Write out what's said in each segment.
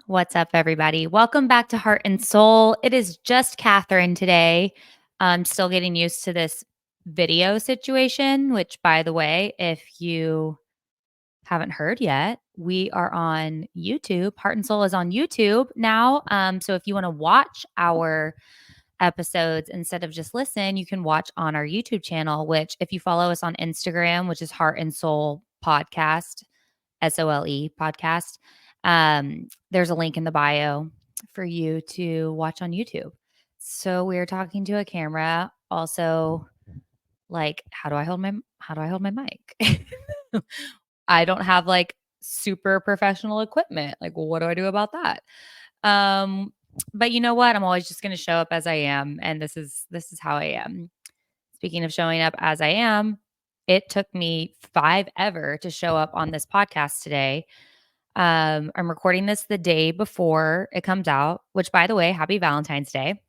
What's up, everybody? Welcome back to Heart and Soul. It is just Kathryn today. I'm still getting used to this video situation, which, by the way, if you haven't heard yet, we are on YouTube. Heart and Soul is on YouTube now. So if you want to watch our episodes instead of just listen, you can watch on our YouTube channel, which, if you follow us on Instagram, which is Heart and Soul Podcast, SOLE podcast. There's a link in the bio for you to watch on YouTube. So we're talking to a camera. Also, like, how do I hold my mic? I don't have like super professional equipment. Like, well, what do I do about that? Um, but you know what? I'm always just gonna show up as I am, and this is how I am. Speaking of showing up as I am, it took me 5 ever to show up on this podcast today. I'm recording this the day before it comes out, which, by the way, happy Valentine's Day.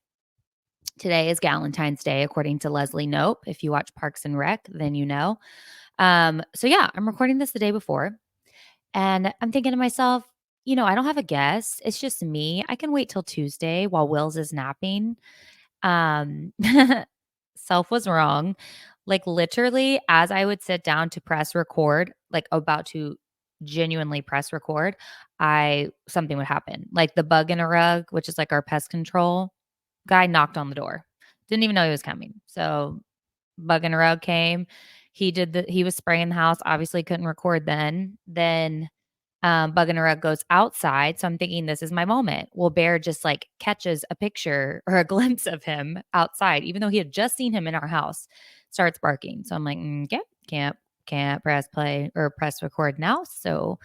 Today is Galentine's Day, according to Leslie Knope. If you watch Parks and Rec, then you know. So yeah, I'm recording this the day before, and I'm thinking to myself, I don't have a guest. It's just me. I can wait till Tuesday while Wills is napping. Um, Self was wrong. Like, literally, as I would sit down to press record, like about to genuinely press record, I something would happen. Like the bug in a rug, which is like our pest control guy, knocked on the door. Didn't even know he was coming. So bug in a rug came. He was spraying the house. Obviously couldn't record then. Then Bug in a Rug goes outside. So I'm thinking this is my moment. Well, Bear just like catches a picture or a glimpse of him outside, even though he had just seen him in our house, starts barking. So I'm like, okay, can't press play or press record now. So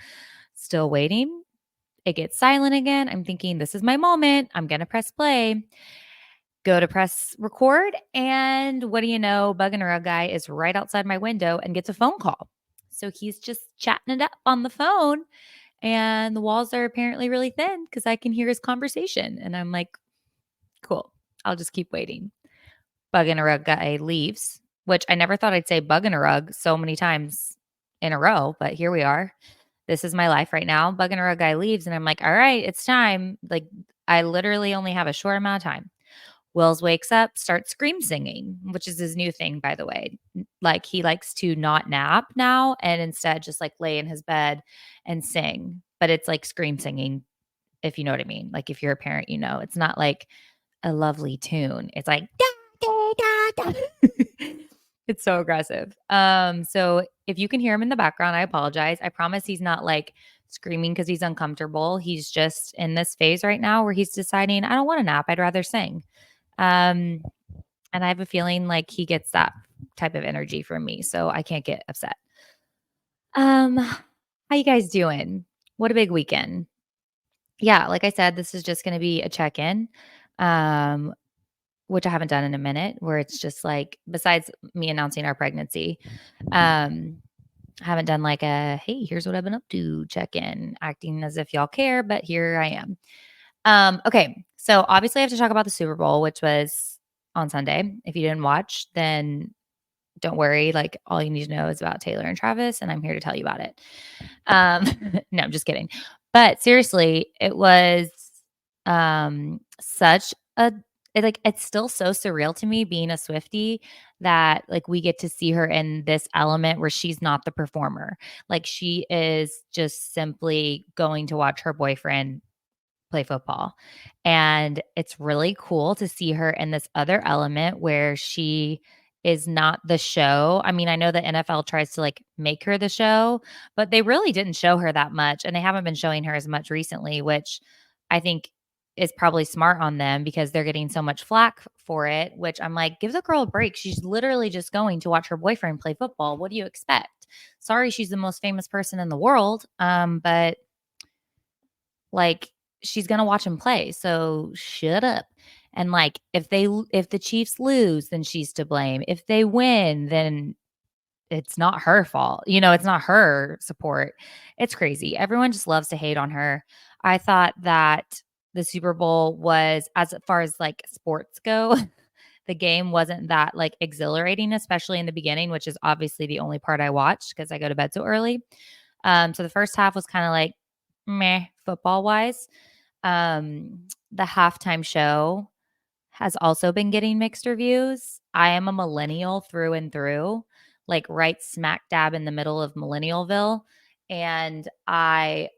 still waiting. It gets silent again. I'm thinking this is my moment. I'm going to press play. Go to press record. And what do you know? Bug in a Rug guy is right outside my window and gets a phone call. So he's just chatting it up on the phone, and the walls are apparently really thin because I can hear his conversation. And I'm like, cool, I'll just keep waiting. Bug in a Rug guy leaves, which I never thought I'd say bug in a rug so many times in a row, but here we are. This is my life right now. Bug in a Rug guy leaves, and I'm like, all right, it's time. Like, I literally only have a short amount of time. Wills wakes up, starts scream singing, which is his new thing, by the way. Like, he likes to not nap now and instead just like lay in his bed and sing. But it's like scream singing, if you know what I mean. Like, if you're a parent, it's not like a lovely tune. It's like da, da, da, da. It's so aggressive. So if you can hear him in the background, I apologize. I promise he's not like screaming because he's uncomfortable. He's just in this phase right now where he's deciding, I don't want to nap. I'd rather sing. And I have a feeling like he gets that type of energy from me, so I can't get upset. How you guys doing? What a big weekend. Yeah, like I said, this is just going to be a check-in, um, which I haven't done in a minute, where it's just like, besides me announcing our pregnancy, I haven't done like a, hey, here's what I've been up to check-in, acting as if y'all care, but here I am. Okay, so obviously I have to talk about the Super Bowl, which was on Sunday. If you didn't watch, then don't worry. Like, all you need to know is about Taylor and Travis, and I'm here to tell you about it. No, I'm just kidding. But seriously, it was such a it's still so surreal to me being a Swiftie that like we get to see her in this element where she's not the performer. Like, she is just simply going to watch her boyfriend play football. And it's really cool to see her in this other element where she is not the show. I mean, I know the NFL tries to like make her the show, but they really didn't show her that much. And they haven't been showing her as much recently, which I think is probably smart on them because they're getting so much flack for it, which I'm like, give the girl a break. She's literally just going to watch her boyfriend play football. What do you expect? Sorry, she's the most famous person in the world. But like, she's gonna watch him play, so shut up. And like, if the Chiefs lose, then she's to blame. If they win, then it's not her fault. It's not her support. It's crazy. Everyone just loves to hate on her. I thought that the Super Bowl was, as far as like sports go, the game wasn't that like exhilarating, especially in the beginning, which is obviously the only part I watched because I go to bed so early. So the first half was kind of like meh football wise. The halftime show has also been getting mixed reviews. I am a millennial through and through, like right smack dab in the middle of Millennialville, and I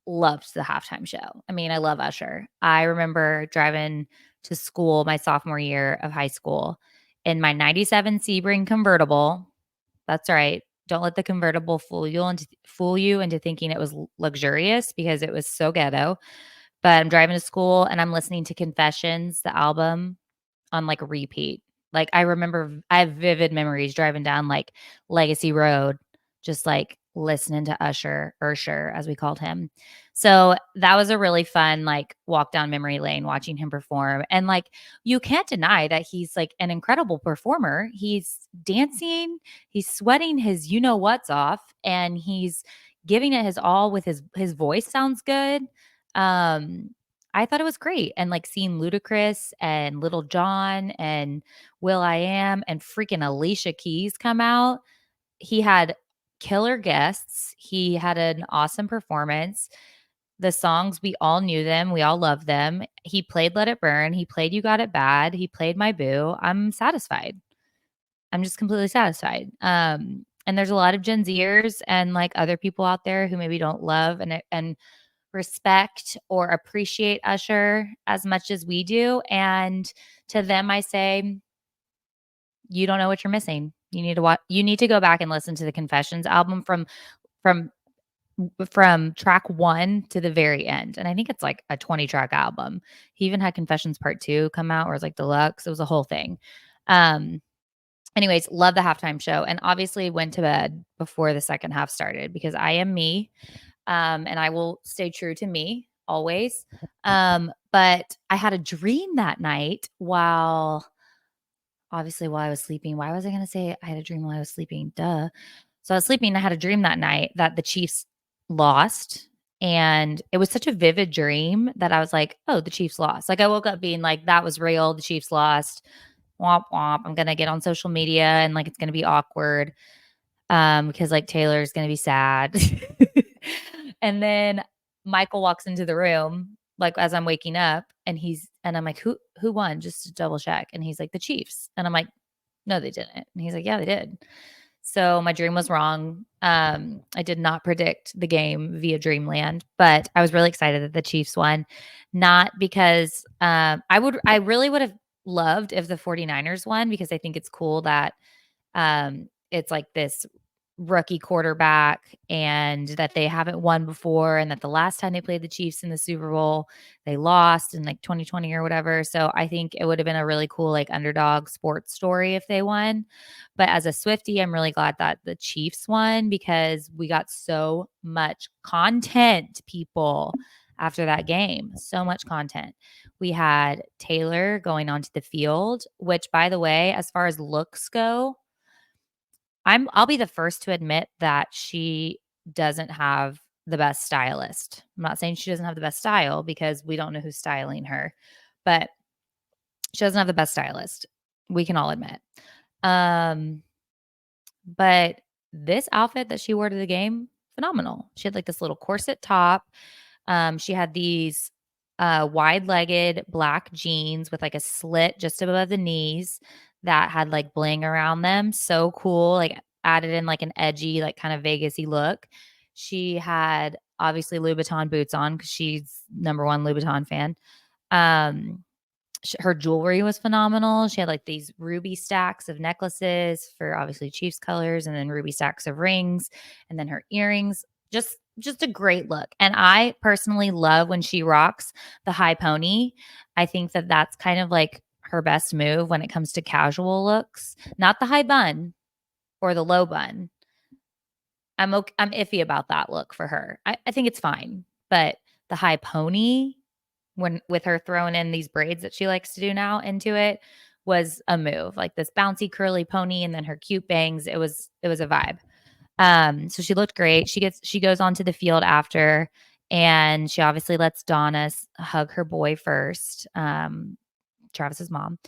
loved the halftime show. I mean, I love Usher. I remember driving to school my sophomore year of high school in my 97 Sebring convertible. That's right. Don't let the convertible fool you into thinking it was luxurious because it was so ghetto. But I'm driving to school and I'm listening to Confessions, the album, on, like, repeat. Like, I have vivid memories driving down, like, Legacy Road, just, like, listening to Ursher, as we called him. So, that was a really fun, like, walk down memory lane watching him perform, and, like, you can't deny that he's, like, an incredible performer. He's dancing, he's sweating his you-know-whats off, and he's giving it his all with his voice sounds good. Um, I thought it was great, and, like, seeing Ludacris and Little John and will.i.am and freaking Alicia Keys come out. He had killer guests. He had an awesome performance. The songs, we all knew them, we all loved them. He played Let It Burn, he played You Got It Bad, he played My Boo. I'm satisfied. I'm just completely satisfied. And there's a lot of Gen Zers and, like, other people out there who maybe don't love and respect or appreciate Usher as much as we do. And to them, I say, you don't know what you're missing. You need to go back and listen to the Confessions album from from track 1 to the very end. And I think it's like a 20-track album. He even had Confessions Part 2 come out where it's like deluxe. It was a whole thing. Um Anyways, love the halftime show and obviously went to bed before the second half started because I am me. And I will stay true to me always. But I had a dream that night while I was sleeping. Why was I going to say I had a dream while I was sleeping? Duh. So I was sleeping. I had a dream that night that the Chiefs lost. And it was such a vivid dream that I was like, oh, the Chiefs lost. Like I woke up being like, that was real. The Chiefs lost. Womp womp. I'm going to get on social media and like it's going to be awkward because like Taylor's gonna be sad. And then Michael walks into the room, like, as I'm waking up, and I'm like, "Who won?" Just to double check, and he's like, "The Chiefs." And I'm like, "No, they didn't." And he's like, "Yeah, they did." So my dream was wrong. I did not predict the game via Dreamland, but I was really excited that the Chiefs won. Not because, I really would have loved if the 49ers won because I think it's cool that it's like this rookie quarterback and that they haven't won before and that the last time they played the Chiefs in the Super Bowl, they lost in like 2020 or whatever. So I think it would have been a really cool like underdog sports story if they won. But as a Swiftie, I'm really glad that the Chiefs won because we got so much content, people, after that game. So much content. We had Taylor going onto the field, which by the way, as far as looks go, I'll be the first to admit that she doesn't have the best stylist. I'm not saying she doesn't have the best style because we don't know who's styling her, but she doesn't have the best stylist. We can all admit. Um, but this outfit that she wore to the game, phenomenal. She had like this little corset top. She had these wide-legged black jeans with like a slit just above the knees that had like bling around them. So cool. Like added in like an edgy, like kind of Vegas-y look. She had obviously Louboutin boots on because she's number one Louboutin fan. Um, her jewelry was phenomenal. She had like these ruby stacks of necklaces for obviously Chiefs colors and then ruby stacks of rings and then her earrings. Just a great look. And I personally love when she rocks the high pony. I think that that's kind of like her best move when it comes to casual looks, not the high bun or the low bun. I'm iffy about that look for her. I think it's fine, but the high pony when with her throwing in these braids that she likes to do now into it was a move. Like this bouncy curly pony and then her cute bangs. It was a vibe. So she looked great. She goes onto the field after and she obviously lets Donna hug her boy first, Travis's mom.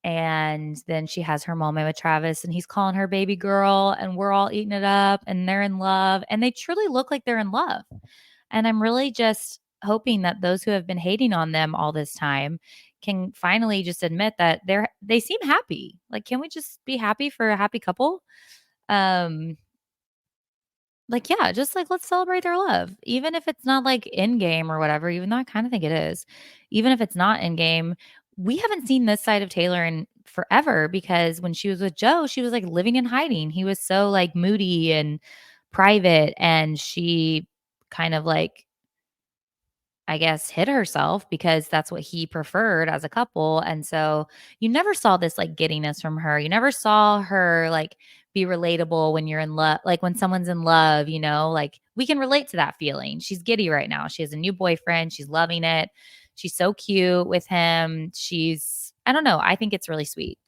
And then she has her moment with Travis and he's calling her baby girl and we're all eating it up and they're in love and they truly look like they're in love. And I'm really just hoping that those who have been hating on them all this time can finally just admit that they seem happy. Like, can we just be happy for a happy couple? Um, like, yeah, just like let's celebrate their love. Even if it's not like in game or whatever, even though I kind of think it is. Even if it's not in game, we haven't seen this side of Taylor in forever because when she was with Joe, she was like living in hiding. He was so like moody and private, and she kind of like, I guess, hid herself because that's what he preferred as a couple. And so you never saw this like giddiness from her. You never saw her like be relatable when you're in love, like when someone's in love, like we can relate to that feeling. She's giddy right now. She has a new boyfriend. She's loving it. She's so cute with him. I don't know. I think it's really sweet.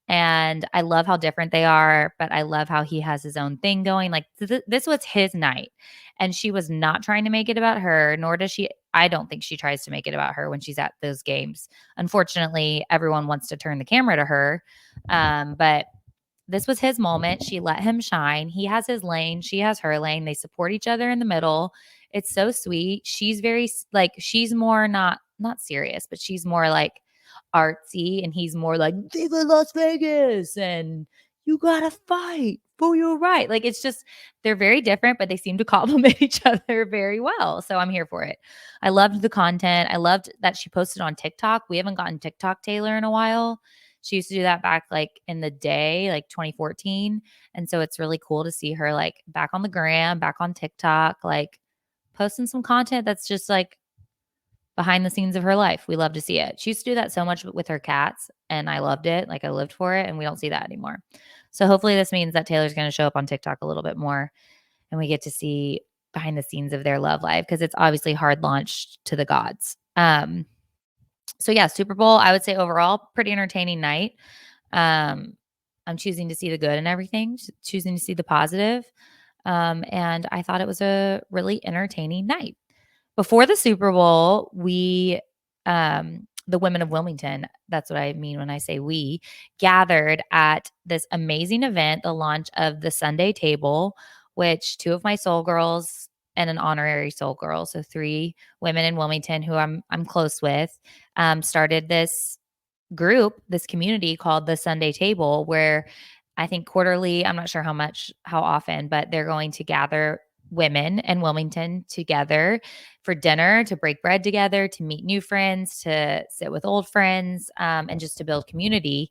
And I love how different they are, but I love how he has his own thing going. Like this was his night. And she was not trying to make it about her, nor does she. I don't think she tries to make it about her when she's at those games. Unfortunately, everyone wants to turn the camera to her. But this was his moment. She let him shine. He has his lane. She has her lane. They support each other in the middle. It's so sweet. She's very like she's more not serious, but she's more like artsy, and he's more like Viva Las Vegas and you gotta fight for your right. Like it's just they're very different, but they seem to complement each other very well. So I'm here for it. I loved the content. I loved that she posted on TikTok. We haven't gotten TikTok Taylor in a while. She used to do that back like in the day, like 2014. And so it's really cool to see her like back on the gram, back on TikTok, like posting some content that's just like behind the scenes of her life. We love to see it. She used to do that so much with her cats, and I loved it. Like I lived for it, and we don't see that anymore. So hopefully this means that Taylor's going to show up on TikTok a little bit more, and we get to see behind the scenes of their love life because it's obviously hard launched to the gods. So yeah, Super Bowl, I would say overall pretty entertaining night. Um, I'm choosing to see the good and everything, choosing to see the positive. And I thought it was a really entertaining night. Before the Super Bowl, the women of Wilmington, that's what I mean when I say we, gathered at this amazing event, the launch of the Sunday Table, which two of my soul girls and an honorary soul girl, so three women in Wilmington who I'm close with, started this community called the Sunday Table, where I think quarterly, I'm not sure how often, but they're going to gather women in Wilmington together for dinner, to break bread together, to meet new friends, to sit with old friends, and just to build community.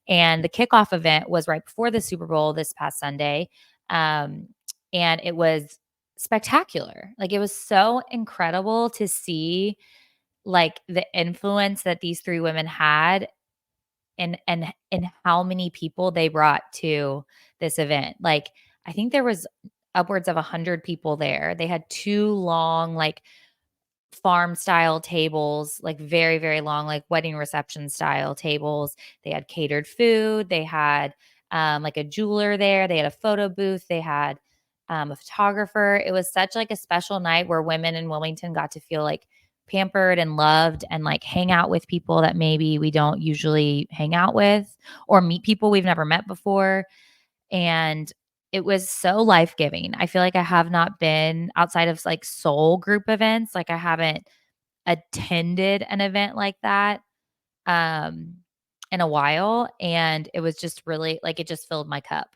And the kickoff event was right before the Super Bowl this past Sunday. Um, and it was spectacular. Like it was so incredible to see like the influence that these three women had, and how many people they brought to this event. Like I think there was upwards of 100 people there. They had two long like farm style tables, like very, very long, like wedding reception style tables. They had catered food. They had like a jeweler there. They had a photo booth. They had a photographer. It was such like a special night where women in Wilmington got to feel like pampered and loved and like hang out with people that maybe we don't usually hang out with, or meet people we've never met before. And it was so life-giving. I feel like I have not been outside of like soul group events. Like I haven't attended an event like that um in a while, and it was just really like it just filled my cup.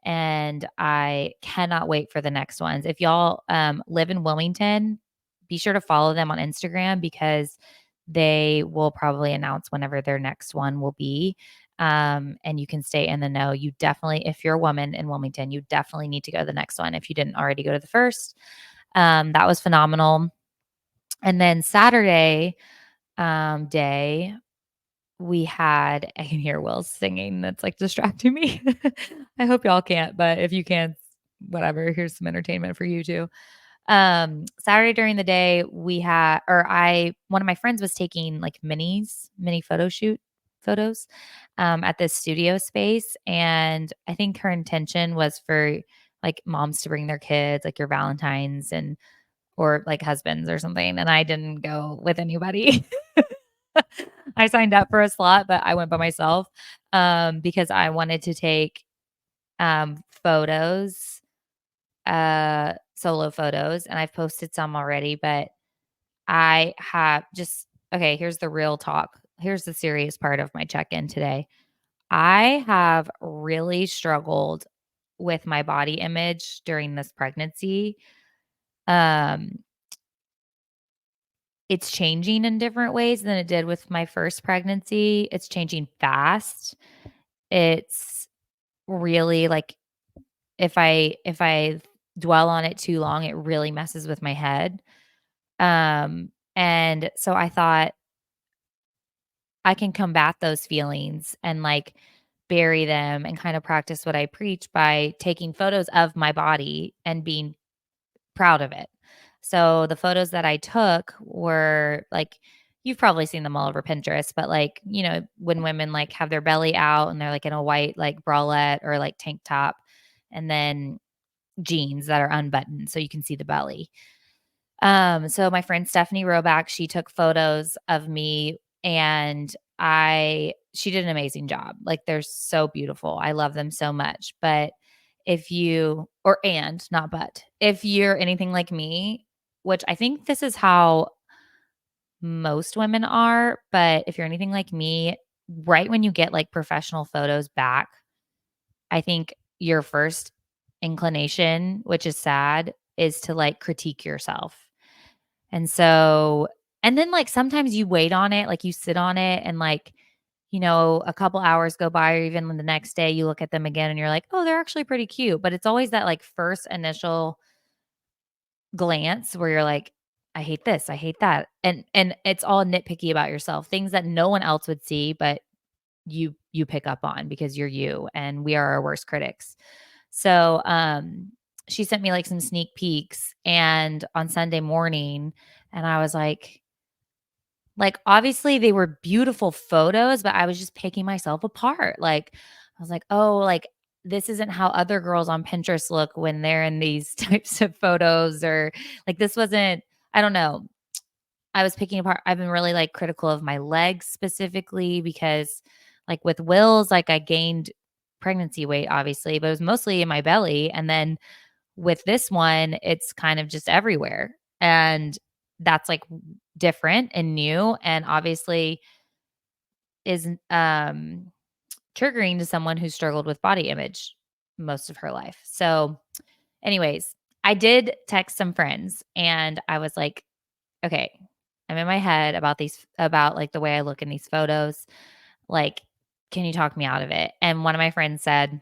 And I cannot wait for the next ones. If y'all live in Wilmington, be sure to follow them on Instagram because they will probably announce whenever their next one will be. And you can stay in the know. You definitely, if you're a woman in Wilmington, you definitely need to go to the next one if you didn't already go to the first. That was phenomenal. And then Saturday day, we had, I can hear Will singing. That's like distracting me. I hope y'all can't, but if you can, whatever, here's some entertainment for you too. Saturday during the day, one of my friends was taking like mini photos, at this studio space. And I think her intention was for like moms to bring their kids, like your Valentines or like husbands or something. And I didn't go with anybody. I signed up for a slot, but I went by myself, because I wanted to take photos, solo photos, and I've posted some already, but I have just okay, here's the real talk. Here's the serious part of my check-in today. I have really struggled with my body image during this pregnancy. Um, it's changing in different ways than it did with my first pregnancy. It's changing fast. It's really like if I dwell on it too long, it really messes with my head. And so I thought I can combat those feelings and like bury them and kind of practice what I preach by taking photos of my body and being proud of it. So the photos that I took were like you've probably seen them all over Pinterest, but like, when women like have their belly out and they're like in a white like bralette or like tank top and then jeans that are unbuttoned so you can see the belly. So my friend Stephanie Roback, she took photos of me and she did an amazing job. Like they're so beautiful. I love them so much. But if you or and not but if you're anything like me, which I think this is how most women are, but if you're anything like me, right when you get like professional photos back, I think your first inclination, which is sad, is to like critique yourself. And so and then, like, sometimes you wait on it, like, you sit on it and, like, a couple hours go by or even the next day you look at them again and you're like, "Oh, they're actually pretty cute." But it's always that, like, first initial glance where you're like, "I hate this, I hate that." And it's all nitpicky about yourself, things that no one else would see, but you pick up on because you're you, and we are our worst critics. So, she sent me, like, some sneak peeks and on Sunday morning, and I was obviously, they were beautiful photos, but I was just picking myself apart, like, I was like, "Oh, like, this isn't how other girls on Pinterest look when they're in these types of photos," or, like, this wasn't I don't know. I was picking apart I've been really, like, critical of my legs specifically because, like, with Will's, like, I gained pregnancy weight, obviously, but it was mostly in my belly, and then with this one, it's kind of just everywhere, and that's, like, different and new and obviously is, triggering to someone who struggled with body image most of her life. So, anyways, I did text some friends, and I was like, "Okay, I'm in my head about, like, the way I look in these photos, like, can you talk me out of it?" And one of my friends said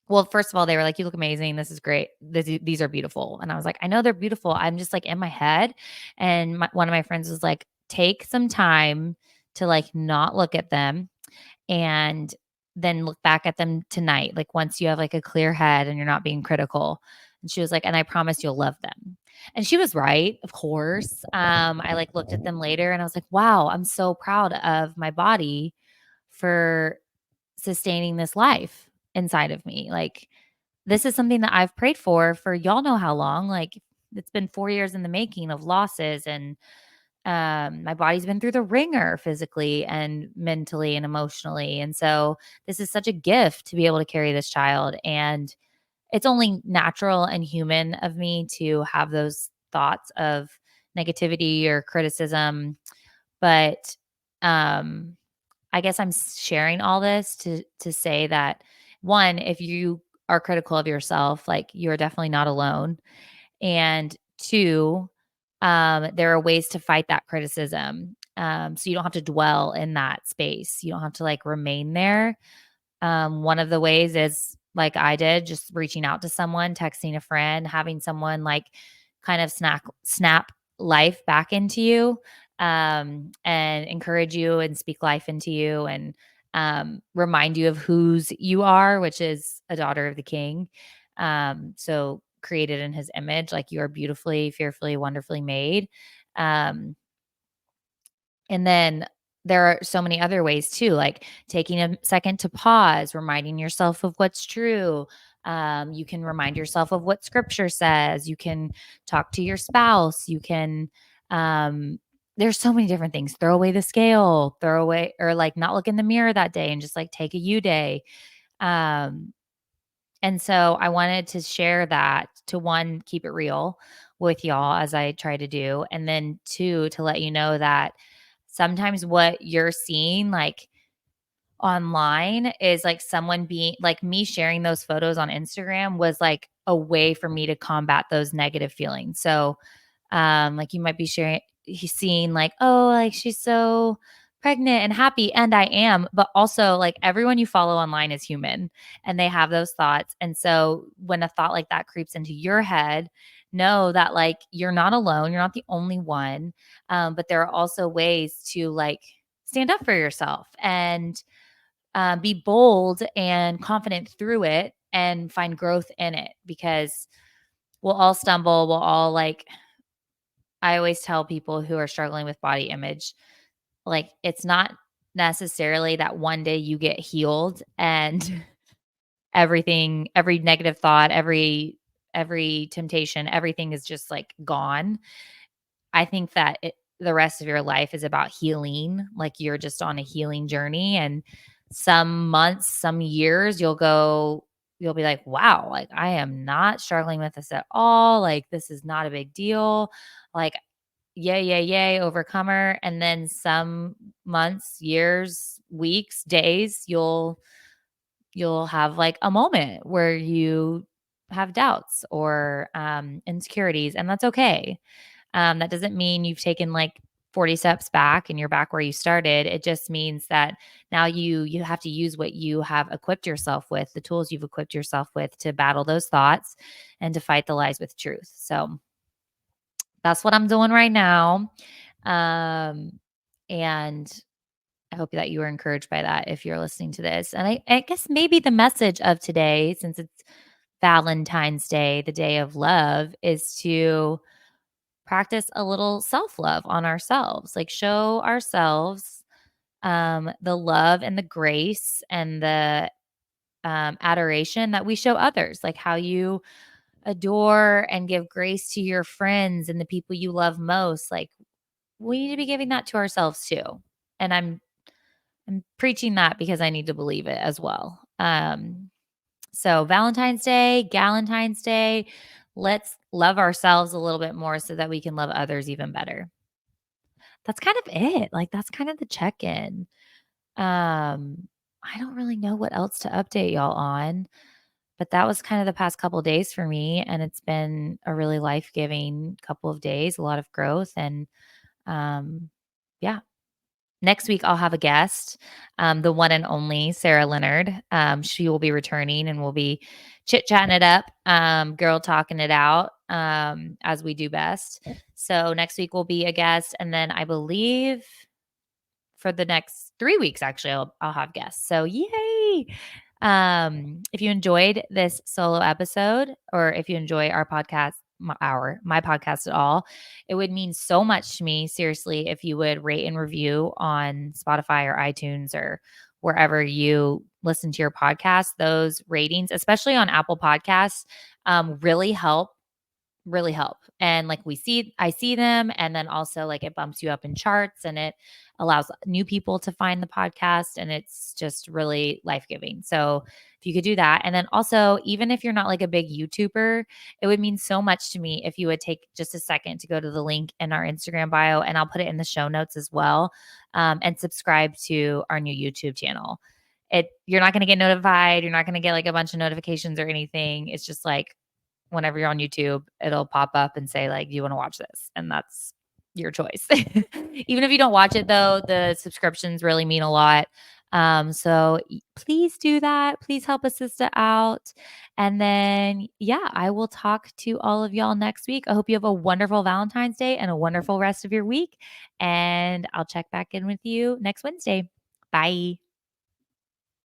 well, first of all, they were like, "You look amazing. This is great. These are beautiful." And I was like, "I know they're beautiful. I'm just like in my head." And one of my friends was like, "Take some time to like not look at them and then look back at them tonight. Like once you have like a clear head and you're not being critical." And she was like, "And I promise you'll love them." And she was right, of course. I like looked at them later and I was like, "Wow, I'm so proud of my body for sustaining this life inside of me. Like, this is something that I've prayed for y'all know how long. Like, it's been 4 years in the making of losses and my body's been through the ringer physically and mentally and emotionally. And so this is such a gift to be able to carry this child. And it's only natural and human of me to have those thoughts of negativity or criticism. But um I guess I'm sharing all this to say that one, if you are critical of yourself, like you're definitely not alone. And two, there are ways to fight that criticism. So you don't have to dwell in that space. You don't have to like remain there. One of the ways is like I did, just reaching out to someone, texting a friend, having someone like kind of snap life back into you, and encourage you and speak life into you and remind you of whose you are, which is a daughter of the King. So created in his image, like you are beautifully, fearfully, wonderfully made. Um, and then there are so many other ways too, like taking a second to pause, reminding yourself of what's true. You can remind yourself of what scripture says. You can talk to your spouse. You can, there's so many different things. Throw away the scale, throw away, or like not look in the mirror that day and just like take a you day. Um, and so I wanted to share that to one, keep it real. with y'all as I try to do. And then 2, to let you know that sometimes what you're seeing, like, online is, like, someone being like, me sharing those photos on Instagram was, like, a way for me to combat those negative feelings. So, like, you might be seeing, like, "Oh, like, she's so pregnant and happy," and I am, but also, like, everyone you follow online is human, and they have those thoughts, and so when a thought like that creeps into your head, know that, like, you're not alone, you're not the only one, but there are also ways to, like, stand up for yourself and, be bold and confident through it and find growth in it because we'll all stumble, we'll all, like, I always tell people who are struggling with body image, like, it's not necessarily that one day you get healed and every negative thought, every temptation, everything is just, like, gone. I think that the rest of your life is about healing, like, you're just on a healing journey, and some months, some years, you'll be like, "Wow, like, I am not struggling with this at all, like, this is not a big deal." Like, yay, yay, yay, overcomer. And then some months, years, weeks, days, you'll have like a moment where you have doubts or insecurities, and that's okay. That doesn't mean you've taken like 40 steps back and you're back where you started. It just means that now you have to use what you have equipped yourself with, the tools you've equipped yourself with to battle those thoughts and to fight the lies with truth. So that's what I'm doing right now. Um, and I hope that you were encouraged by that if you're listening to this. And I guess maybe the message of today, since it's Valentine's Day, the day of love, is to practice a little self love on ourselves, like show ourselves the love and the grace and the adoration that we show others, like how you adore and give grace to your friends and the people you love most. Like, we need to be giving that to ourselves too. And I'm preaching that because I need to believe it as well. So Valentine's Day, Galentine's Day, let's love ourselves a little bit more so that we can love others even better. That's kind of it. Like, that's kind of the check-in. I don't really know what else to update y'all on, but that was kind of the past couple days for me, and it's been a really life-giving couple of days, a lot of growth, and yeah. Next week, I'll have a guest, the one and only Sarah Leonard. She will be returning, and we'll be chit chatting it up, girl talking it out, as we do best. So next week will be a guest, and then I believe for the next 3 weeks, actually, I'll have guests. So yay! If you enjoyed this solo episode, or if you enjoy our podcast, my podcast at all, it would mean so much to me, seriously, if you would rate and review on Spotify or iTunes or wherever you listen to your podcast. Those ratings, especially on Apple Podcasts, really help. And like I see them, and then also like it bumps you up in charts, and it allows new people to find the podcast, and it's just really life-giving. So if you could do that, and then also, even if you're not like a big YouTuber, it would mean so much to me if you would take just a second to go to the link in our Instagram bio, and I'll put it in the show notes as well, and subscribe to our new YouTube channel. You're not going to get notified, you're not going to get like a bunch of notifications or anything. It's just like, whenever you're on YouTube, it'll pop up and say like, "Do you want to watch this?" And that's your choice. Even if you don't watch it though, the subscriptions really mean a lot. So please do that. Please help a sister out. And then, yeah, I will talk to all of y'all next week. I hope you have a wonderful Valentine's Day and a wonderful rest of your week. And I'll check back in with you next Wednesday. Bye.